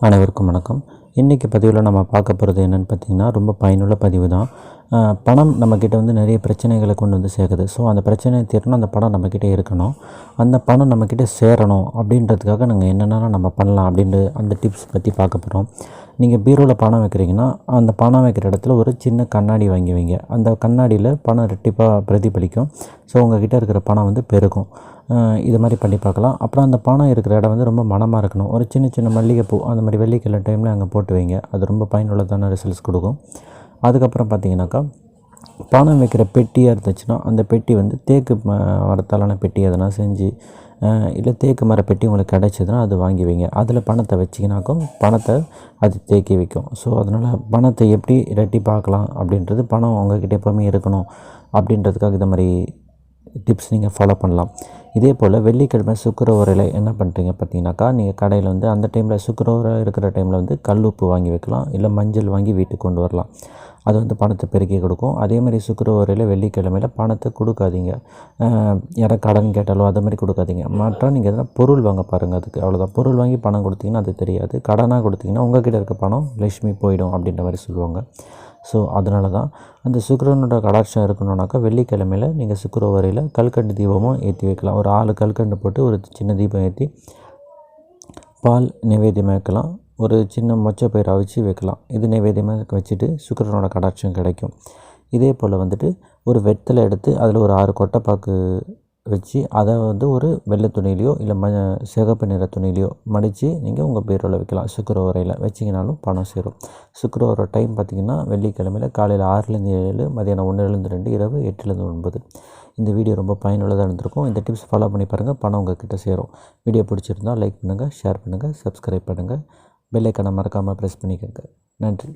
அனைவருக்கும் வணக்கம். இன்றைக்கி பதிவில் நம்ம பார்க்க போகிறது என்னென்னு பார்த்திங்கன்னா, ரொம்ப பயனுள்ள பதிவு தான். பணம் நம்மக்கிட்ட வந்து நிறைய பிரச்சனைகளை கொண்டு வந்து சேர்க்குது. ஸோ அந்த பிரச்சனையை தீரணும், அந்த பணம் நம்மக்கிட்ட இருக்கணும். அந்த பணம் நம்மக்கிட்ட சேரணும் அப்படின்றதுக்காக நாங்கள் என்னென்னலாம் நம்ம பண்ணலாம் அப்படின்ட்டு அந்த டிப்ஸ் பற்றி பார்க்க போகிறோம். நீங்கள் பீரோவில் பணம் வைக்கிறீங்கன்னா, அந்த பணம் வைக்கிற இடத்துல ஒரு சின்ன கண்ணாடி வாங்கி வைங்க. அந்த கண்ணாடியில் பணம் ரெட்டிப்பாக பிரதிபலிக்கும். ஸோ உங்கள்கிட்ட இருக்கிற பணம் வந்து பெருகும். இது மாதிரி பண்ணி பார்க்கலாம். அப்புறம் அந்த பணம் இருக்கிற இடம் வந்து ரொம்ப மணமாக இருக்கணும். ஒரு சின்ன சின்ன மல்லிகைப்பூ அந்த மாதிரி வெள்ளிக்கிழமை டைமில் அங்கே போட்டு வைங்க. அது ரொம்ப பயனுள்ளதான ரிசல்ட்ஸ் கொடுக்கும். அதுக்கப்புறம் பார்த்தீங்கன்னாக்கா, பணம் வைக்கிற பெட்டியாக இருந்துச்சுன்னா, அந்த பெட்டி வந்து தேக்கு மரத்தாலான பெட்டி எதனா செஞ்சு இல்லை தேக்கு மர பெட்டி உங்களுக்கு கிடச்சிதுன்னா அது வாங்கி வைங்க. அதில் பணத்தை வச்சிங்கனாக்கும் பணத்தை அது தேக்கி வைக்கும். ஸோ அதனால் பணத்தை எப்படி இரட்டிப்பாக்கலாம் அப்படின்றது, பணம் உங்கள்கிட்ட எப்போவுமே இருக்கணும் அப்படின்றதுக்காக இந்த மாதிரி டிப்ஸ் நீங்கள் ஃபாலோ பண்ணலாம். இதே போல் வெள்ளிக்கிழமை சுக்கிரவாரையில் என்ன பண்ணுறீங்க பார்த்தீங்கன்னாக்கா, நீங்கள் கடையில் வந்து அந்த டைமில் சுக்கிரவாரை இருக்கிற டைமில் வந்து கல்லுப்பு வாங்கி வைக்கலாம், இல்லை மஞ்சள் வாங்கி வீட்டுக்கு கொண்டு வரலாம். அது வந்து பணத்தை பெருக்கி கொடுக்கும். அதே மாதிரி சுக்கிரவாரையில் வெள்ளிக்கிழமையில் பணத்தை கொடுக்காதீங்க. யாராவது கடன் கேட்டாலோ அதை மாதிரி கொடுக்காதீங்க. மாற்றாக நீங்கள் எதனா பொருள் வாங்க பாருங்கள். அதுக்கு அவ்வளோதான். பொருள் வாங்கி பணம் கொடுத்தீங்கன்னா அது தெரியாது. கடனாக கொடுத்தீங்கன்னா உங்கள்கிட்ட இருக்க பணம் லட்சுமி போயிடும் அப்படின்ற மாதிரி சொல்லுவாங்க. ஸோ அதனால தான் அந்த சுக்கிரனோட கடாட்சம் இருக்கணுன்னாக்கா, வெள்ளிக்கிழமையில் நீங்கள் சுக்கிரவாரையில் கல்கண்டு தீபமும் ஏற்றி வைக்கலாம். ஒரு 4 கல்கண்டு போட்டு ஒரு சின்ன தீபம் ஏற்றி பால் நைவேத்தியமாக வைக்கலாம். ஒரு சின்ன மொச்சப்பயிரை அவிச்சு வைக்கலாம். இது நைவேத்தியமாக வச்சுட்டு சுக்கிரனோட கடாட்சம் கிடைக்கும். இதே போல் வந்துட்டு ஒரு வெத்தலை எடுத்து அதில் ஒரு 6 கொட்டைப்பாக்கு வச்சு அதை வந்து ஒரு வெள்ளை துணியிலையோ இல்லை சிகப்பு நிற துணியிலையோ மடித்து நீங்கள் உங்கள் பீரோவில் வைக்கலாம். சுக்கிரவாரையில் வச்சிங்கனாலும் பணம் சேரும். சுக்கிரவார டைம் பார்த்திங்கன்னா, வெள்ளிக்கிழமையில் காலையில் 6லேருந்து 7, மதியானம் 1லேருந்து 2, இரவு 8லேருந்து 9. இந்த வீடியோ ரொம்ப பயனுள்ளதாக இருந்திருக்கும். இந்த டிப்ஸ் ஃபாலோ பண்ணி பாருங்கள், பணம் உங்கள் கிட்டே சேரும். வீடியோ பிடிச்சிருந்தால் லைக் பண்ணுங்கள், ஷேர் பண்ணுங்கள், சப்ஸ்கிரைப் பண்ணுங்கள், பெல் ஐக்கானை மறக்காமல் ப்ரெஸ் பண்ணிக்கோங்க. நன்றி.